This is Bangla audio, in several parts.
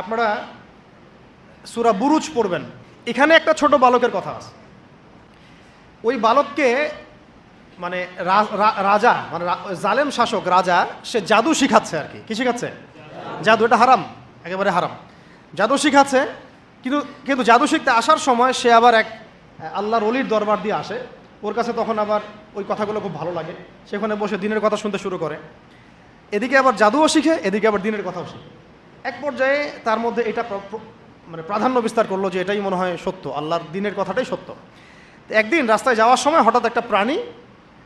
আপনারা সূরা বুরুজ পড়বেন, এখানে একটা ছোট বালকের কথা আছে। ওই বালককে মানে রাজা মানে জালেম শাসক রাজা সে জাদু শিখাচ্ছে আর কি শিখাচ্ছে? জাদু। এটা হারাম, একেবারে হারাম। জাদু শিখাচ্ছে, কিন্তু জাদু শিখতে আসার সময় সে আবার এক আল্লাহর ওলির দরবার দিয়ে আসে। ওর কাছে তখন আবার ওই কথাগুলো খুব ভালো লাগে, সেখানে বসে দিনের কথা শুনতে শুরু করে। এদিকে আবার জাদুও শিখে, এদিকে আবার দিনের কথাও শিখে। এক পর্যায়ে তার মধ্যে এটা মানে প্রাধান্য বিস্তার করলো যে এটাই মনে হয় সত্য, আল্লাহর দিনের কথাটাই সত্য। একদিন রাস্তায় যাওয়ার সময় হঠাৎ একটা প্রাণী,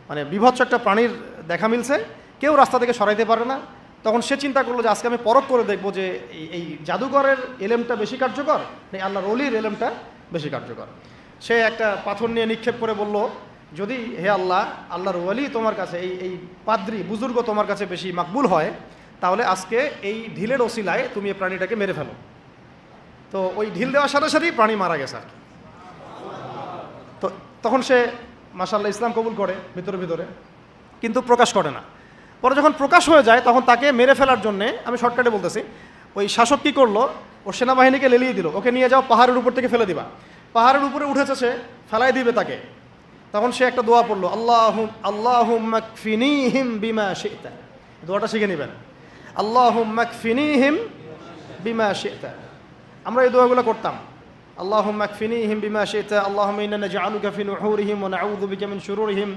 মানে বিভৎস একটা প্রাণীর দেখা মিলছে, কেউ রাস্তা থেকে সরাইতে পারে না। তখন সে চিন্তা করলো যে আজকে আমি পরখ করে দেখবো যে এই জাদুঘরের এলেমটা বেশি কার্যকর নাকি আল্লাহর ওলির এলেমটা বেশি কার্যকর। সে একটা পাথর নিয়ে নিক্ষেপ করে বলল, যদি হে আল্লাহ, আল্লাহর ওলি তোমার কাছে, এই পাদ্রী বুজুর্গ তোমার কাছে বেশি মাকবুল হয়, তাহলে আজকে এই ঢিলের ওসিলায় তুমি এই প্রাণীটাকে মেরে ফেলো। তো ওই ঢিল দেওয়ার সাথে সাথেই প্রাণী মারা গেছে আর কি। তো তখন সে মাশাআল্লাহ ইসলাম কবুল করে ভিতরে, কিন্তু প্রকাশ করে না। পরে যখন প্রকাশ হয়ে যায় তখন তাকে মেরে ফেলার জন্যে, আমি শর্টকাটে বলতেছি, ওই শাসক কী করলো, ওর সেনাবাহিনীকে লেলিয়ে দিল, ওকে নিয়ে যাও পাহাড়ের উপর থেকে ফেলে দিবা। পাহাড়ের উপরে উঠেছে, সে ফেলাই দিবে তাকে। তখন সে একটা দোয়া পড়লো, আল্লাহুম্মা কফিনিহিম বিমা শি'তা। দোয়াটা শিখে নেবেন, আল্লাহুম্মা কফিনিহিম বিমা শি'তা। আমরা এই দোয়াগুলো করতাম, আল্লাহুম্মা কফিনিহিম বিমা শি'তা, আল্লাহুম্মা ইন্না নাজআলুকা ফি নুহুরিহিম ওয়া নাউযু বিকা মিন শুরুরিহিম,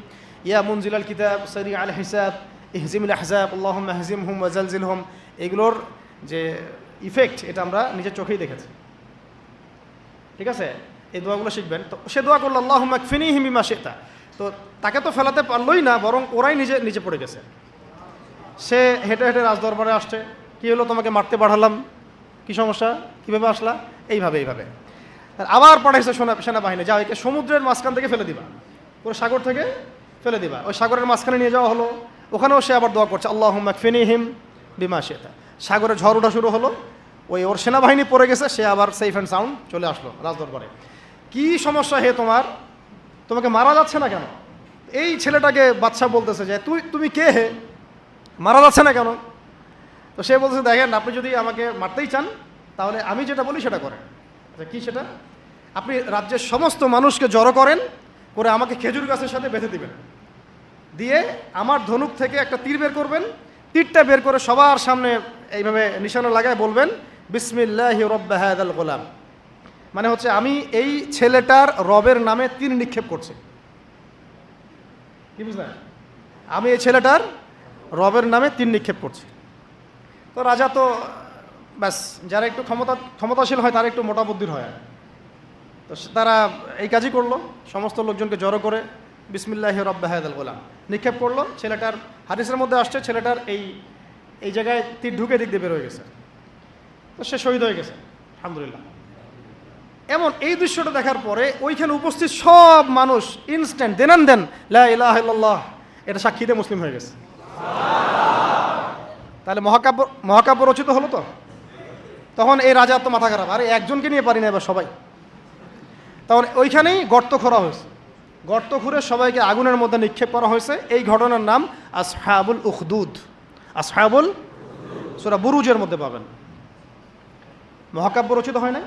ইয়া মুনজিলাল কিতাব সারিআল হিসাব ইহজিমিল আহজাব, আল্লাহুম্মা হজিমহুম ওয়া জালজিলহুম। এগুলোর যে ইফেক্ট এটা আমরা নিজের চোখেই দেখেছি। ঠিক আছে, এই দোয়াগুলো শিখবেন। তো সে দোয়া করলো, আল্লাহুম্মা কফিনিহিম বিমা শি'তা। তো তাকে তো ফেলাতে পারলোই না, বরং ওরাই নিচে পড়ে গেছে। সে হেঁটে হেঁটে রাজদরবারে আসছে, কী হলো, তোমাকে মারতে পাঠালাম, কী সমস্যা, কীভাবে আসলা? এইভাবে। আবার পাঠাইছে সেনাবাহিনী, যাও একে সমুদ্রের মাঝখান থেকে ফেলে দিবা, পুরো সাগর থেকে ফেলে দিবা। ওই সাগরের মাঝখানে নিয়ে যাওয়া হলো, ওখানেও সে আবার দোয়া করছে, আল্লাহুম্মা কফিনিহিম বিমা শি'তা। সাগরে ঝড় ওঠা শুরু হলো, ওর সেনাবাহিনী পড়ে গেছে, সে আবার সেফ অ্যান্ড সাউন্ড চলে আসলো রাজদরবারে। কি সমস্যা হে তোমার, তোমাকে মারা যাচ্ছে না কেন? এই ছেলেটাকে বাদশা বলতেছে যে তুমি কে হে, মারা যাচ্ছে না কেন? তো সে বলতেছে, দেখেন, আপনি যদি আমাকে মারতেই চান তাহলে আমি যেটা বলি সেটা করেন। আচ্ছা, কী সেটা? আপনি রাজ্যের সমস্ত মানুষকে জড়ো করেন, করে আমাকে খেজুর গাছের সাথে বেঁধে দিবেন, দিয়ে আমার ধনুক থেকে একটা তীর বের করবেন, তীরটা বের করে সবার সামনে এইভাবে নিশানা লাগায় বলবেন, বিসমিল্লাহি রব্বি হাযাল গোলাম। মানে হচ্ছে আমি এই ছেলেটার রবের নামে তীর নিক্ষেপ করছি। কি বুঝলেন? আমি এই ছেলেটার রবের নামে তীর নিক্ষেপ করছি। তো রাজা তো ব্যাস, যারা একটু ক্ষমতাশীল হয় তারা একটু মোটা বুদ্ধির হয়, তো তারা এই কাজই করলো। সমস্ত লোকজনকে জড়ো করে বিসমিল্লাহি রব্বি হাযাল গোলাম নিক্ষেপ করলো। ছেলেটার হাদিসের মধ্যে আসছে, ছেলেটার এই জায়গায় তীর ঢুকে দিক দিয়ে বের হয়ে গেছে। তো সে শহীদ হয়ে গেছে, আলহামদুলিল্লাহ। এমন এই দৃশ্যটা দেখার পরে ওইখানে উপস্থিত সব মানুষ ইনস্ট্যান্ট দেন লা ইলাহা ইল্লাল্লাহ এটা সাক্ষী দিয়ে মুসলিম হয়ে গেছে। তাহলে মহাকাব্য রচিত হলো। তো তখন এই রাজার তো মাথা খারাপ, আরে একজনকে নিয়ে পারি না এবার সবাই। তখন ওইখানেই গর্ত খোঁড়া হয়েছে, গর্ত খুঁড়ে সবাইকে আগুনের মধ্যে নিক্ষেপ করা হয়েছে। এই ঘটনার নাম আসহাবুল উখদুদ। আসহাবুল, সূরা বুরুজের মধ্যে পাবেন। মহাকাব্য রচিত হয় না?